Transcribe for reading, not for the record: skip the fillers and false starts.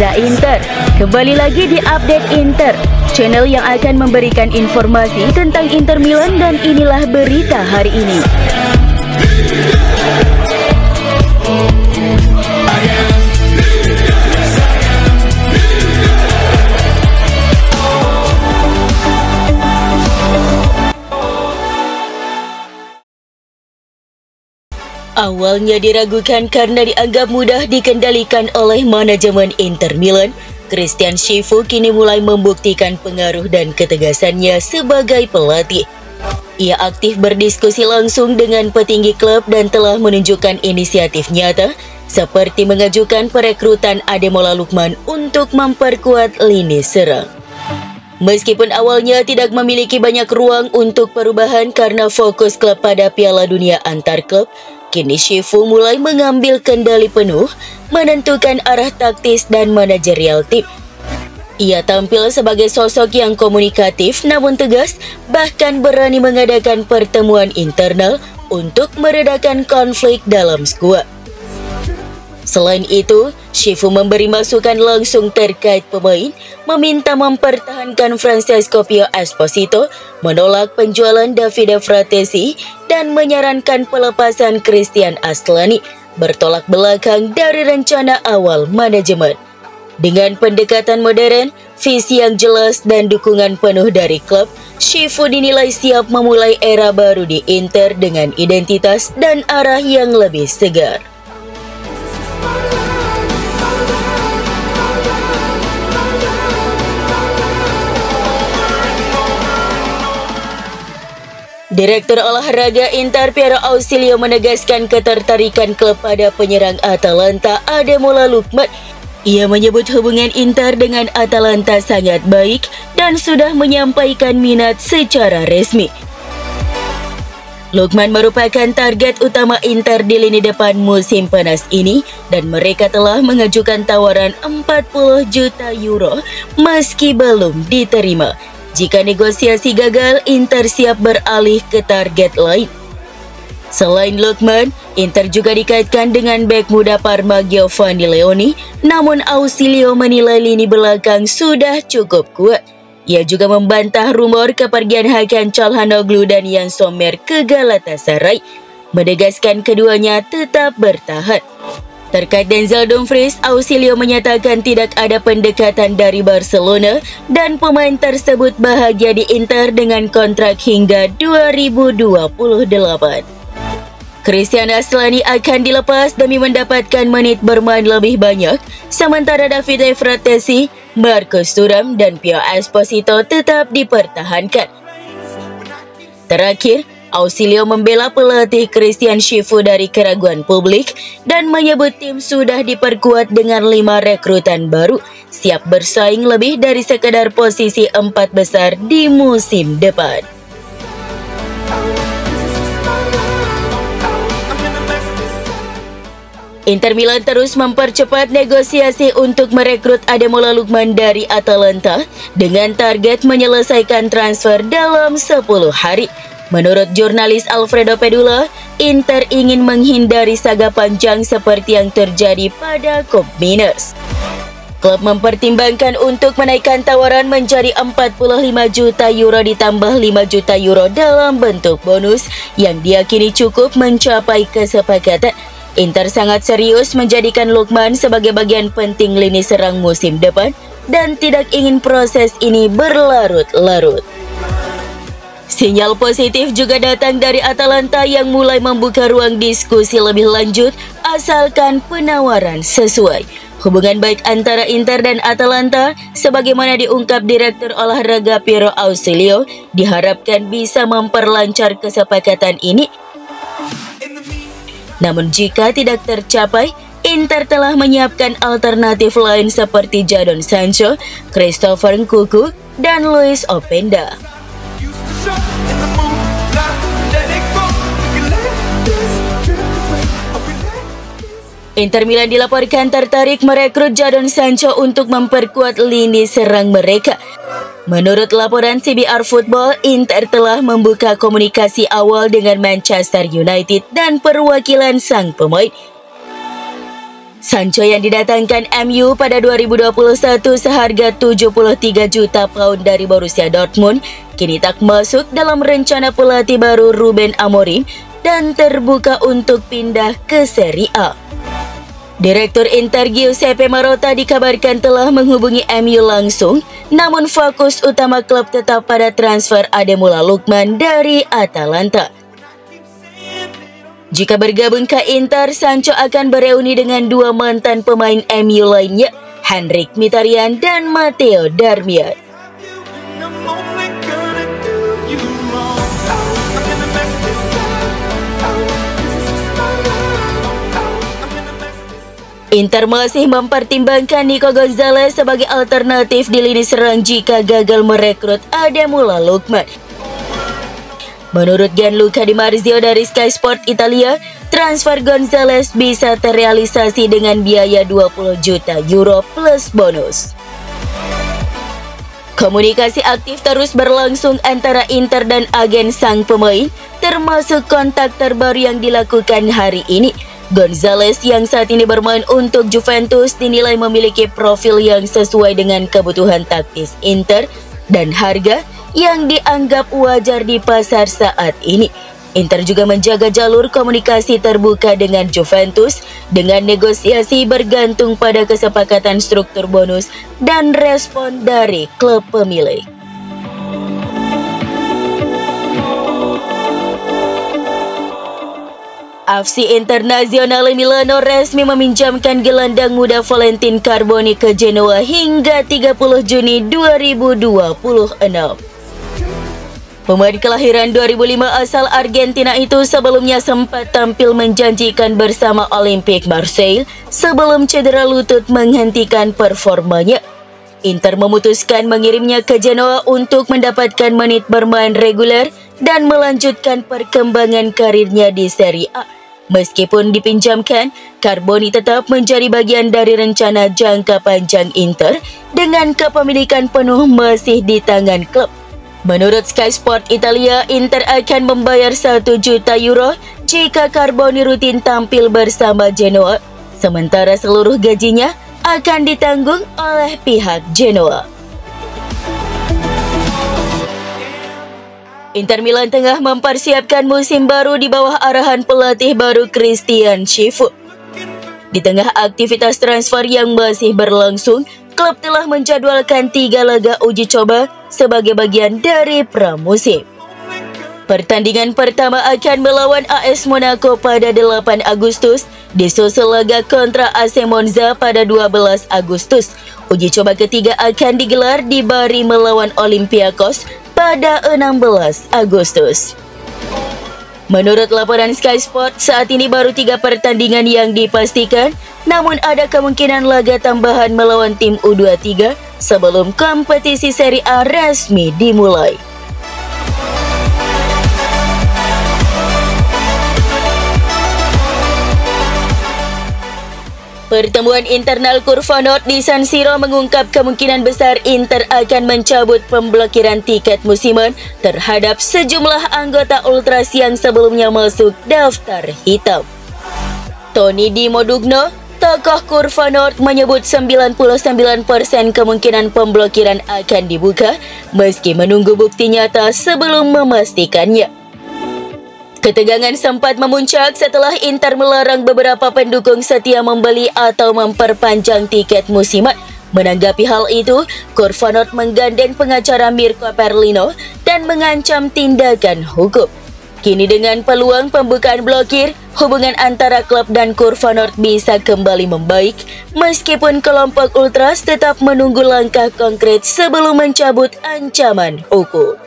Reza Inter. Kembali lagi di Update Inter, channel yang akan memberikan informasi tentang Inter Milan, dan inilah berita hari ini. Awalnya diragukan karena dianggap mudah dikendalikan oleh manajemen Inter Milan, Christian Chifu kini mulai membuktikan pengaruh dan ketegasannya sebagai pelatih. Ia aktif berdiskusi langsung dengan petinggi klub dan telah menunjukkan inisiatif nyata, seperti mengajukan perekrutan Ademola Lookman untuk memperkuat lini serang. Meskipun awalnya tidak memiliki banyak ruang untuk perubahan karena fokus klub pada Piala Dunia antar klub, kini Chifu mulai mengambil kendali penuh, menentukan arah taktis dan manajerial tim. Ia tampil sebagai sosok yang komunikatif namun tegas, bahkan berani mengadakan pertemuan internal untuk meredakan konflik dalam skuad. Selain itu, Chifu memberi masukan langsung terkait pemain, meminta mempertahankan Francesco Pio Esposito, menolak penjualan Davide Fratesi, dan menyarankan pelepasan Christian Aslani, bertolak belakang dari rencana awal manajemen. Dengan pendekatan modern, visi yang jelas, dan dukungan penuh dari klub, Chifu dinilai siap memulai era baru di Inter dengan identitas dan arah yang lebih segar. Direktur olahraga Inter Piero Ausilio menegaskan ketertarikan klub pada penyerang Atalanta Ademola Lookman. Ia menyebut hubungan Inter dengan Atalanta sangat baik dan sudah menyampaikan minat secara resmi. Lookman merupakan target utama Inter di lini depan musim panas ini dan mereka telah mengajukan tawaran 40 juta euro meski belum diterima. Jika negosiasi gagal, Inter siap beralih ke target lain. Selain Lookman, Inter juga dikaitkan dengan bek muda Parma Giovanni Leoni, namun Ausilio menilai lini belakang sudah cukup kuat. Ia juga membantah rumor kepergian Hakan Çalhanoğlu dan Yann Sommer ke Galatasaray, menegaskan keduanya tetap bertahan. Terkait Denzel Dumfries, Ausilio menyatakan tidak ada pendekatan dari Barcelona dan pemain tersebut bahagia di Inter dengan kontrak hingga 2028. Christian Aslani akan dilepas demi mendapatkan menit bermain lebih banyak, sementara Davide Fratesi, Marcus Thuram, dan Pio Esposito tetap dipertahankan. Terakhir, Ausilio membela pelatih Christian Chifu dari keraguan publik dan menyebut tim sudah diperkuat dengan 5 rekrutan baru, siap bersaing lebih dari sekedar posisi 4 besar di musim depan. Inter Milan terus mempercepat negosiasi untuk merekrut Ademola Lookman dari Atalanta dengan target menyelesaikan transfer dalam 10 hari. Menurut jurnalis Alfredo Pedula, Inter ingin menghindari saga panjang seperti yang terjadi pada Coupe Minas. Klub mempertimbangkan untuk menaikkan tawaran menjadi 45 juta euro ditambah 5 juta euro dalam bentuk bonus yang diyakini cukup mencapai kesepakatan. Inter sangat serius menjadikan Lookman sebagai bagian penting lini serang musim depan dan tidak ingin proses ini berlarut-larut. Sinyal positif juga datang dari Atalanta yang mulai membuka ruang diskusi lebih lanjut asalkan penawaran sesuai. Hubungan baik antara Inter dan Atalanta, sebagaimana diungkap Direktur Olahraga Piero Ausilio, diharapkan bisa memperlancar kesepakatan ini. Namun jika tidak tercapai, Inter telah menyiapkan alternatif lain seperti Jadon Sancho, Christopher Nkunku, dan Luis Openda. Inter Milan dilaporkan tertarik merekrut Jadon Sancho untuk memperkuat lini serang mereka. Menurut laporan CBR Football, Inter telah membuka komunikasi awal dengan Manchester United dan perwakilan sang pemain. Sancho yang didatangkan MU pada 2021 seharga 73 juta pound dari Borussia Dortmund kini tak masuk dalam rencana pelatih baru Ruben Amorim dan terbuka untuk pindah ke Serie A. Direktur Inter Giuseppe Marotta dikabarkan telah menghubungi MU langsung, namun fokus utama klub tetap pada transfer Ademola Lookman dari Atalanta. Jika bergabung ke Inter, Sancho akan bereuni dengan dua mantan pemain MU lainnya, Henrik Mkhitaryan dan Matteo Darmian. Inter masih mempertimbangkan Nico Gonzalez sebagai alternatif di lini serang jika gagal merekrut Ademola Lookman. Menurut Gianluca Di Marzio dari Sky Sport Italia, transfer Gonzalez bisa terrealisasi dengan biaya 20 juta euro plus bonus. Komunikasi aktif terus berlangsung antara Inter dan agen sang pemain, termasuk kontak terbaru yang dilakukan hari ini. Gonzalez yang saat ini bermain untuk Juventus dinilai memiliki profil yang sesuai dengan kebutuhan taktis Inter dan harga yang dianggap wajar di pasar saat ini. Inter juga menjaga jalur komunikasi terbuka dengan Juventus dengan negosiasi bergantung pada kesepakatan struktur bonus dan respon dari klub pemilik. FC Internazionale Milano resmi meminjamkan gelandang muda Valentin Carboni ke Genoa hingga 30 Juni 2026. Pemain kelahiran 2005 asal Argentina itu sebelumnya sempat tampil menjanjikan bersama Olympique Marseille sebelum cedera lutut menghentikan performanya. Inter memutuskan mengirimnya ke Genoa untuk mendapatkan menit bermain reguler dan melanjutkan perkembangan karirnya di Serie A. Meskipun dipinjamkan, Carboni tetap menjadi bagian dari rencana jangka panjang Inter dengan kepemilikan penuh masih di tangan klub. Menurut Sky Sport Italia, Inter akan membayar 1 juta euro jika Carboni rutin tampil bersama Genoa, sementara seluruh gajinya akan ditanggung oleh pihak Genoa. Inter Milan tengah mempersiapkan musim baru di bawah arahan pelatih baru Christian Chifu. Di tengah aktivitas transfer yang masih berlangsung, klub telah menjadwalkan 3 laga uji coba sebagai bagian dari pramusim. Pertandingan pertama akan melawan AS Monaco pada 8 Agustus, disusul laga kontra AC Monza pada 12 Agustus. Uji coba ketiga akan digelar di Bari melawan Olympiakos pada 16 Agustus. Menurut laporan Sky Sport, saat ini baru 3 pertandingan yang dipastikan, namun ada kemungkinan laga tambahan melawan tim U23 sebelum kompetisi Serie A resmi dimulai. Pertemuan internal Curva Nord di San Siro mengungkap kemungkinan besar Inter akan mencabut pemblokiran tiket musiman terhadap sejumlah anggota Ultras yang sebelumnya masuk daftar hitam. Tony Di Modugno, tokoh Curva Nord, menyebut 99% kemungkinan pemblokiran akan dibuka meski menunggu bukti nyata sebelum memastikannya. Ketegangan sempat memuncak setelah Inter melarang beberapa pendukung setia membeli atau memperpanjang tiket musiman. Menanggapi hal itu, Curva Nord menggandeng pengacara Mirko Perlino dan mengancam tindakan hukum. Kini dengan peluang pembukaan blokir, hubungan antara klub dan Curva Nord bisa kembali membaik, meskipun kelompok Ultras tetap menunggu langkah konkret sebelum mencabut ancaman hukum.